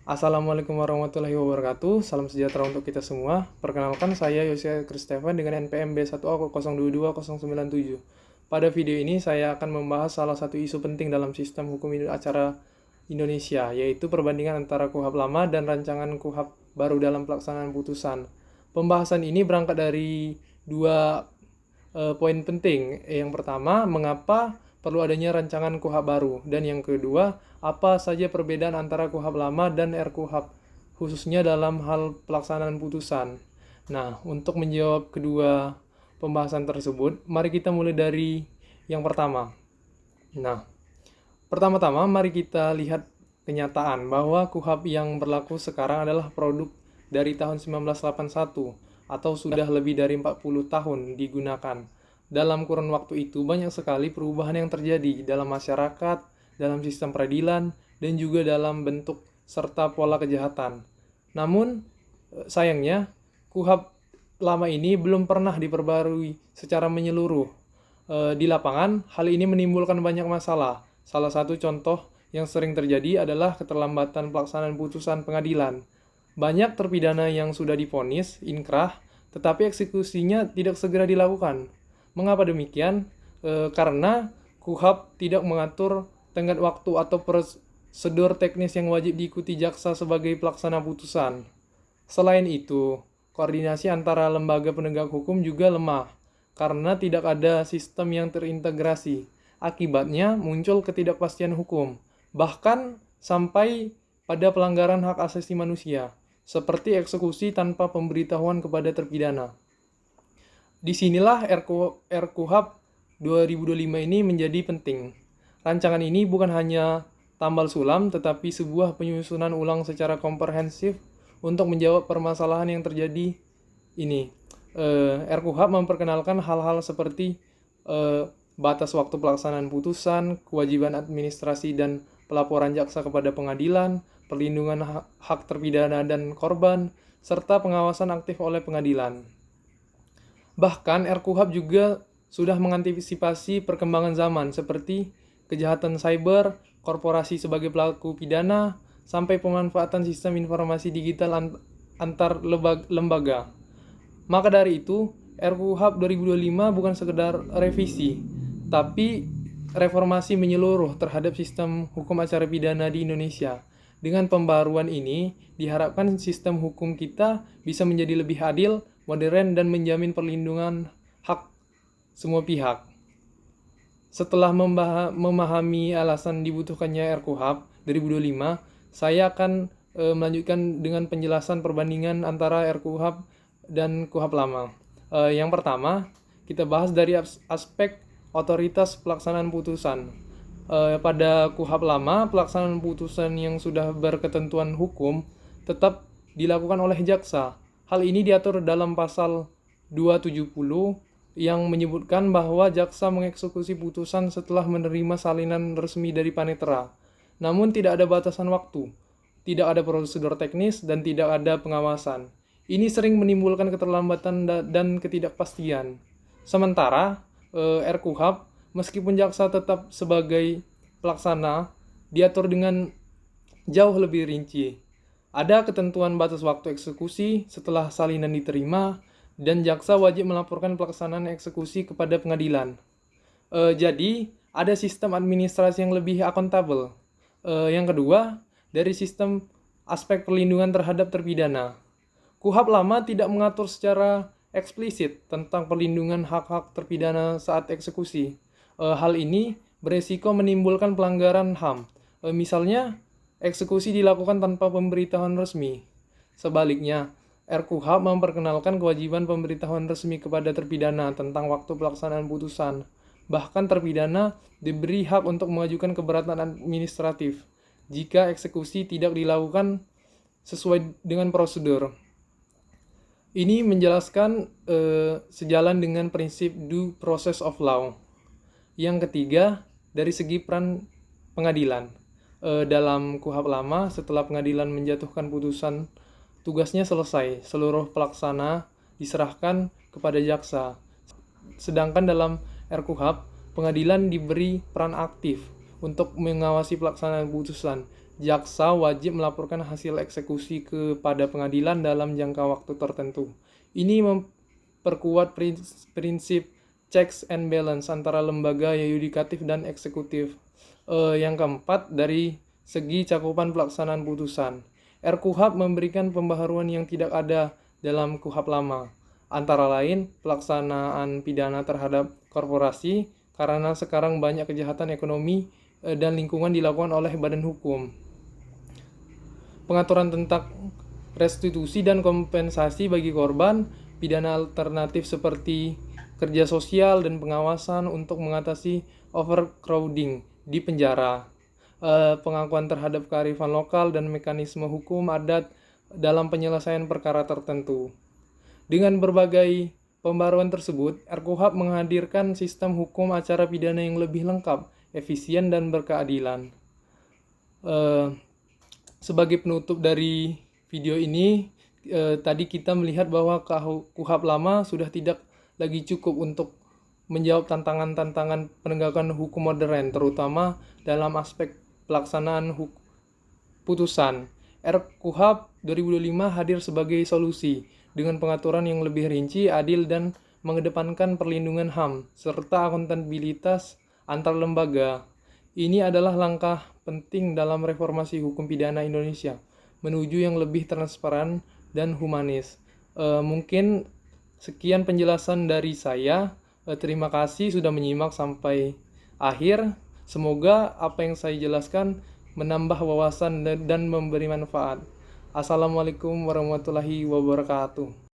Assalamualaikum warahmatullahi wabarakatuh. Salam sejahtera untuk kita semua. Perkenalkan, saya Yosia Kristevan dengan NPM B1A0220097. Pada video ini saya akan membahas salah satu isu penting dalam sistem hukum acara Indonesia, yaitu perbandingan antara KUHP lama dan rancangan KUHP baru dalam pelaksanaan putusan. Pembahasan ini berangkat dari dua poin penting. Yang pertama, mengapa perlu adanya rancangan KUHP baru, dan yang kedua, apa saja perbedaan antara KUHP lama dan RKUHP, khususnya dalam hal pelaksanaan putusan. Nah, untuk menjawab kedua pembahasan tersebut, mari kita mulai dari yang pertama. Nah, pertama-tama mari kita lihat kenyataan bahwa KUHP yang berlaku sekarang adalah produk dari tahun 1981 atau sudah lebih dari 40 tahun digunakan. Dalam kurun waktu itu banyak sekali perubahan yang terjadi dalam masyarakat, dalam sistem peradilan, dan juga dalam bentuk serta pola kejahatan. Namun, sayangnya, KUHP lama ini belum pernah diperbarui secara menyeluruh. Di lapangan, hal ini menimbulkan banyak masalah. Salah satu contoh yang sering terjadi adalah keterlambatan pelaksanaan putusan pengadilan. Banyak terpidana yang sudah divonis, inkrah, tetapi eksekusinya tidak segera dilakukan. Mengapa demikian? Karena KUHP tidak mengatur tenggat waktu atau prosedur teknis yang wajib diikuti jaksa sebagai pelaksana putusan. Selain itu, koordinasi antara lembaga penegak hukum juga lemah, karena tidak ada sistem yang terintegrasi. Akibatnya muncul ketidakpastian hukum, bahkan sampai pada pelanggaran hak asasi manusia, seperti eksekusi tanpa pemberitahuan kepada terpidana. Disinilah RKUHP 2025 ini menjadi penting. Rancangan ini bukan hanya tambal sulam, tetapi sebuah penyusunan ulang secara komprehensif untuk menjawab permasalahan yang terjadi ini. RKUHP memperkenalkan hal-hal seperti batas waktu pelaksanaan putusan, kewajiban administrasi dan pelaporan jaksa kepada pengadilan, perlindungan hak terpidana dan korban, serta pengawasan aktif oleh pengadilan. Bahkan RKUHP juga sudah mengantisipasi perkembangan zaman seperti kejahatan cyber, korporasi sebagai pelaku pidana, sampai pemanfaatan sistem informasi digital antar lembaga. Maka dari itu, RKUHP 2025 bukan sekedar revisi, tapi reformasi menyeluruh terhadap sistem hukum acara pidana di Indonesia. Dengan pembaruan ini, diharapkan sistem hukum kita bisa menjadi lebih adil, modern, dan menjamin perlindungan hak semua pihak. Setelah memahami alasan dibutuhkannya RKUHP 2025, saya akan melanjutkan dengan penjelasan perbandingan antara RKUHP dan KUHP lama. Yang pertama, kita bahas dari aspek otoritas pelaksanaan putusan. Pada KUHP lama, pelaksanaan putusan yang sudah berketentuan hukum tetap dilakukan oleh jaksa. Hal ini diatur dalam pasal 270 yang menyebutkan bahwa jaksa mengeksekusi putusan setelah menerima salinan resmi dari panitera. Namun tidak ada batasan waktu, tidak ada prosedur teknis, dan tidak ada pengawasan. Ini sering menimbulkan keterlambatan dan ketidakpastian. Sementara RKUHP, meskipun jaksa tetap sebagai pelaksana, diatur dengan jauh lebih rinci. Ada ketentuan batas waktu eksekusi setelah salinan diterima, dan jaksa wajib melaporkan pelaksanaan eksekusi kepada pengadilan. Jadi, ada sistem administrasi yang lebih akuntabel. Yang kedua, dari sistem aspek perlindungan terhadap terpidana. KUHP lama tidak mengatur secara eksplisit tentang perlindungan hak-hak terpidana saat eksekusi. Hal ini beresiko menimbulkan pelanggaran HAM. Misalnya, eksekusi dilakukan tanpa pemberitahuan resmi. Sebaliknya, RKUHP memperkenalkan kewajiban pemberitahuan resmi kepada terpidana tentang waktu pelaksanaan putusan. Bahkan terpidana diberi hak untuk mengajukan keberatan administratif jika eksekusi tidak dilakukan sesuai dengan prosedur. Ini menjelaskan sejalan dengan prinsip due process of law. Yang ketiga, dari segi peran pengadilan. Dalam KUHP lama, setelah pengadilan menjatuhkan putusan, tugasnya selesai, seluruh pelaksana diserahkan kepada jaksa. Sedangkan dalam RKUHP, pengadilan diberi peran aktif untuk mengawasi pelaksanaan putusan. jaksa wajib melaporkan hasil eksekusi kepada pengadilan dalam jangka waktu tertentu. Ini memperkuat prinsip checks and balance antara lembaga yudikatif dan eksekutif. Yang keempat, dari segi cakupan pelaksanaan putusan. RKUHP memberikan pembaharuan yang tidak ada dalam KUHP lama. Antara lain, pelaksanaan pidana terhadap korporasi, karena sekarang banyak kejahatan ekonomi dan lingkungan dilakukan oleh badan hukum. Pengaturan tentang restitusi dan kompensasi bagi korban, pidana alternatif seperti kerja sosial dan pengawasan untuk mengatasi overcrowding di penjara, pengakuan terhadap kearifan lokal dan mekanisme hukum adat dalam penyelesaian perkara tertentu. Dengan berbagai pembaruan tersebut, RKUHP menghadirkan sistem hukum acara pidana yang lebih lengkap, efisien, dan berkeadilan. Sebagai penutup dari video ini, tadi kita melihat bahwa KUHP lama sudah tidak lagi cukup untuk menjawab tantangan-tantangan penegakan hukum modern, terutama dalam aspek pelaksanaan putusan. RKUHP 2025 hadir sebagai solusi dengan pengaturan yang lebih rinci, adil, dan mengedepankan perlindungan HAM serta akuntabilitas antar lembaga. Ini adalah langkah penting dalam reformasi hukum pidana Indonesia menuju yang lebih transparan dan humanis. Mungkin sekian penjelasan dari saya. Terima kasih sudah menyimak sampai akhir. Semoga apa yang saya jelaskan menambah wawasan dan memberi manfaat. Assalamualaikum warahmatullahi wabarakatuh.